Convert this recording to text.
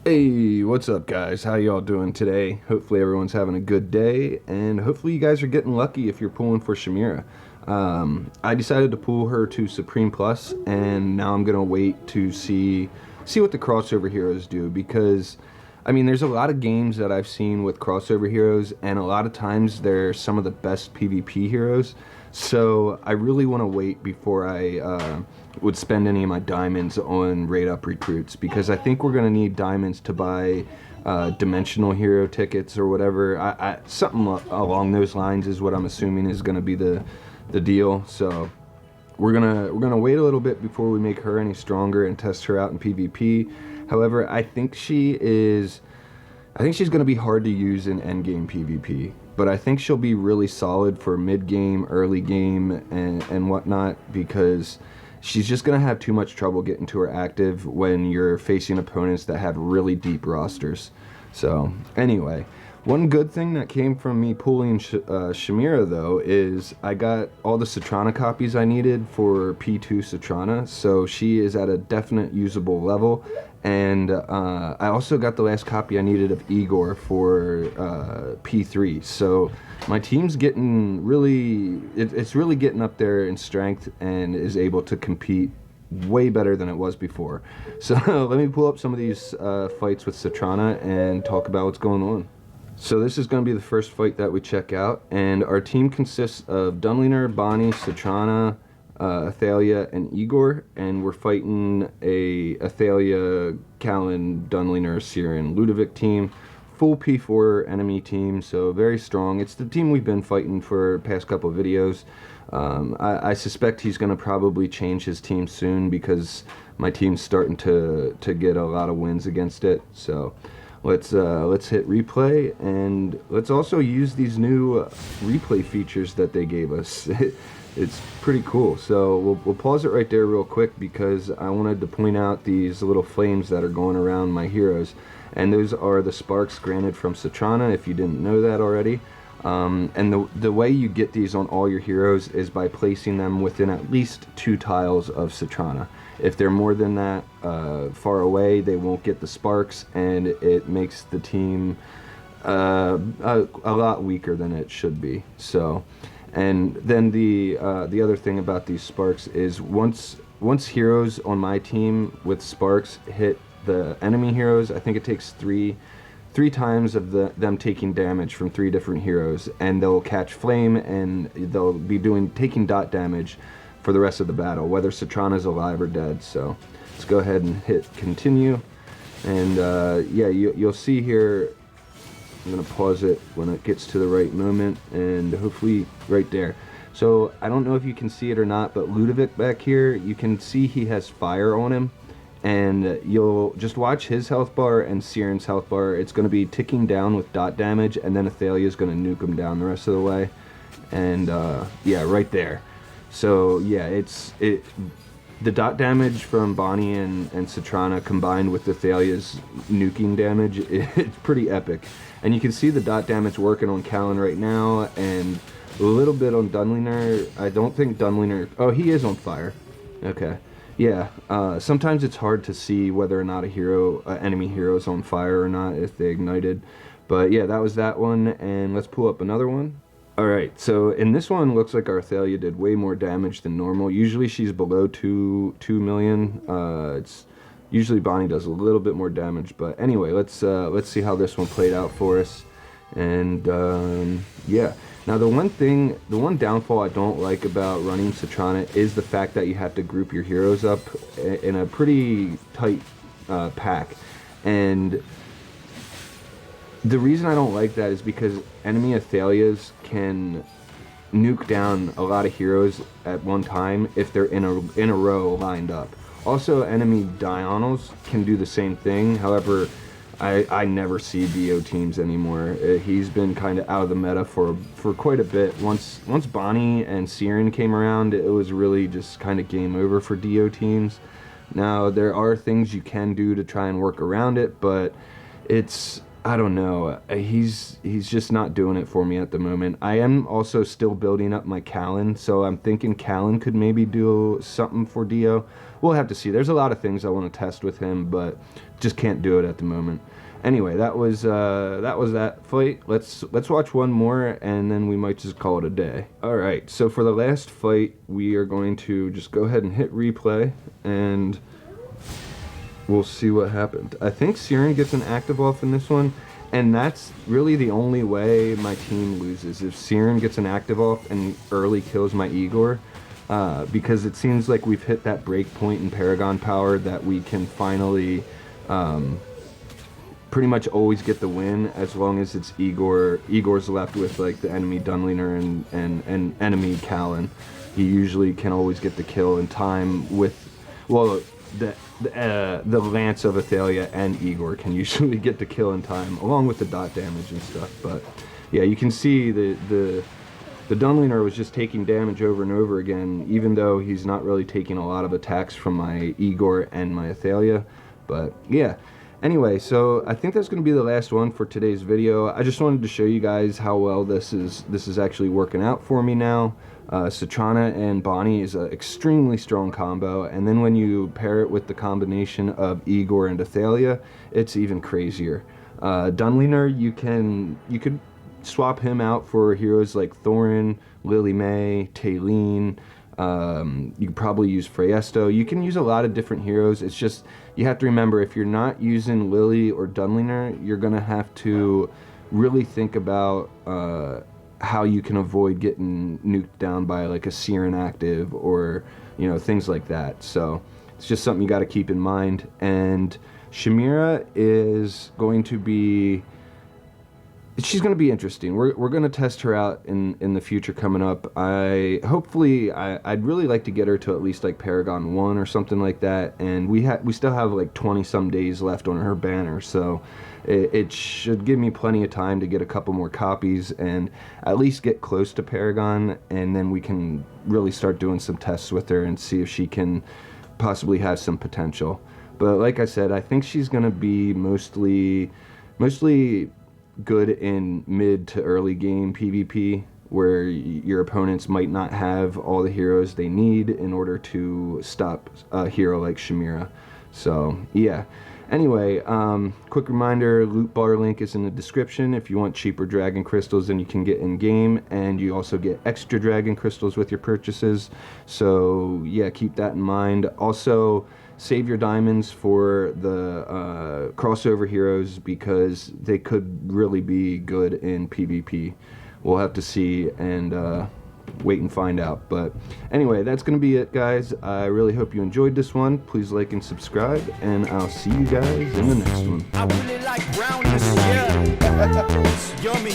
Hey, what's up guys? How y'all doing today? Hopefully everyone's having a good day, and hopefully you guys are getting lucky if you're pulling for Shamira. I decided to pull her to Supreme Plus, and now I'm gonna wait to see what the crossover heroes do, because I mean there's a lot of games that I've seen with crossover heroes, and a lot of times they're some of the best PvP heroes. So I really want to wait before I would spend any of my diamonds on rate up recruits, because I think we're going to need diamonds to buy dimensional hero tickets or whatever. Something along those lines is what I'm assuming is going to be the deal. So we're gonna wait a little bit before we make her any stronger and test her out in PvP. However, I think she's going to be hard to use in endgame PvP, but I think she'll be really solid for mid-game, early game, and whatnot, because she's just going to have too much trouble getting to her active when you're facing opponents that have really deep rosters. So, anyway, one good thing that came from me pulling Shamira, though, is I got all the SATRANA copies I needed for P2 SATRANA, so she is at a definite usable level. And I also got the last copy I needed of Igor for P3. So my team's getting really, it's really getting up there in strength and is able to compete way better than it was before. So let me pull up some of these fights with Satrana and talk about what's going on. So this is going to be the first fight that we check out, and our team consists of Dunliner, Bonnie, Satrana, Athalia, and Igor, and we're fighting a Athalia, Callan, Dunliner, Syrian, Ludovic team. Full P4 enemy team, so very strong. It's the team we've been fighting for past couple of videos. I suspect he's going to probably change his team soon, because my team's starting to get a lot of wins against it. So let's hit replay, and let's also use these new replay features that they gave us. It's pretty cool. So we'll pause it right there real quick, because I wanted to point out these little flames that are going around my heroes, and those are the sparks granted from Satrana, if you didn't know that already. And the way you get these on all your heroes is by placing them within at least 2 tiles of Satrana. If they're more than that far away, they won't get the sparks, and it makes the team a lot weaker than it should be. So, and then the other thing about these sparks is once heroes on my team with sparks hit the enemy heroes, I think it takes three times of them taking damage from 3 different heroes, and they'll catch flame, and they'll be taking dot damage for the rest of the battle, whether Satrana's alive or dead. So let's go ahead and hit continue, and yeah, you'll see here. I'm gonna pause it when it gets to the right moment, and hopefully right there. So I don't know if you can see it or not, but Ludovic back here, you can see he has fire on him, and you'll just watch his health bar and Siren's health bar. It's going to be ticking down with dot damage, and then Athalia is going to nuke him down the rest of the way. And yeah, right there. So yeah, the dot damage from Bonnie and Satrana combined with Athalia's nuking damage, it's pretty epic. And you can see the dot damage working on Callan right now, and a little bit on Dunliner. I don't think Dunliner, oh, he is on fire. Okay. Yeah, sometimes it's hard to see whether or not enemy hero is on fire or not if they ignited. But yeah, that was that one, and let's pull up another one. Alright, so in this one, looks like our Athalia did way more damage than normal. Usually she's below 2 million. It's usually Bonnie does a little bit more damage, but anyway, let's see how this one played out for us. And yeah. Now the one downfall I don't like about running Satrana is the fact that you have to group your heroes up in a pretty tight pack. And the reason I don't like that is because enemy Athalias can nuke down a lot of heroes at one time if they're in a row lined up. Also, enemy Diurnals can do the same thing. However, I never see Dio teams anymore. He's been kind of out of the meta for quite a bit. Once Bonnie and Siren came around, it was really just kind of game over for Dio teams. Now, there are things you can do to try and work around it, but it's I don't know. He's just not doing it for me at the moment. I am also still building up my Callan, so I'm thinking Callan could maybe do something for Dio. We'll have to see. There's a lot of things I want to test with him, but just can't do it at the moment. Anyway, that was that fight. Let's watch one more, and then we might just call it a day. All right. So for the last fight, we are going to just go ahead and hit replay, and we'll see what happened. I think Siren gets an active off in this one, and that's really the only way my team loses, if Siren gets an active off and early kills my Igor, because it seems like we've hit that break point in Paragon power that we can finally pretty much always get the win as long as it's Igor's left with like the enemy Dunliner and enemy Callan. He usually can always get the kill in time with, well, the Lance of Athalia and Igor can usually get the kill in time, along with the dot damage and stuff. But yeah, you can see the Dunliner was just taking damage over and over again, even though he's not really taking a lot of attacks from my Igor and my Athalia. But yeah, anyway, so I think that's going to be the last one for today's video. I just wanted to show you guys how well this is actually working out for me now. SATRANA and Bonnie is an extremely strong combo, and then when you pair it with the combination of Igor and Athalia, it's even crazier. Dunliner, you could swap him out for heroes like Thorin, Lily May, Taylene. You could probably use Freyesto. You can use a lot of different heroes. It's just, you have to remember, if you're not using Lily or Dunliner, you're gonna have to really think about how you can avoid getting nuked down by like a Siren active, or you know, things like that. So it's just something you got to keep in mind. And Shamira is going to be, she's going to be interesting. We're going to test her out in the future coming up. I'd really like to get her to at least like Paragon 1 or something like that, and we still have like 20 some days left on her banner, so it should give me plenty of time to get a couple more copies and at least get close to Paragon, and then we can really start doing some tests with her and see if she can possibly have some potential. But like I said, I think she's going to be mostly good in mid to early game PvP, where your opponents might not have all the heroes they need in order to stop a hero like Shamira. So yeah, anyway, quick reminder, loot bar link is in the description if you want cheaper dragon crystals than you can get in game, and you also get extra dragon crystals with your purchases. So yeah, keep that in mind. Also, save your diamonds for the crossover heroes, because they could really be good in PvP. We'll have to see and wait and find out. But anyway, that's going to be it, guys. I really hope you enjoyed this one. Please like and subscribe, and I'll see you guys in the next one. I really like brownies, yeah. It's yummy.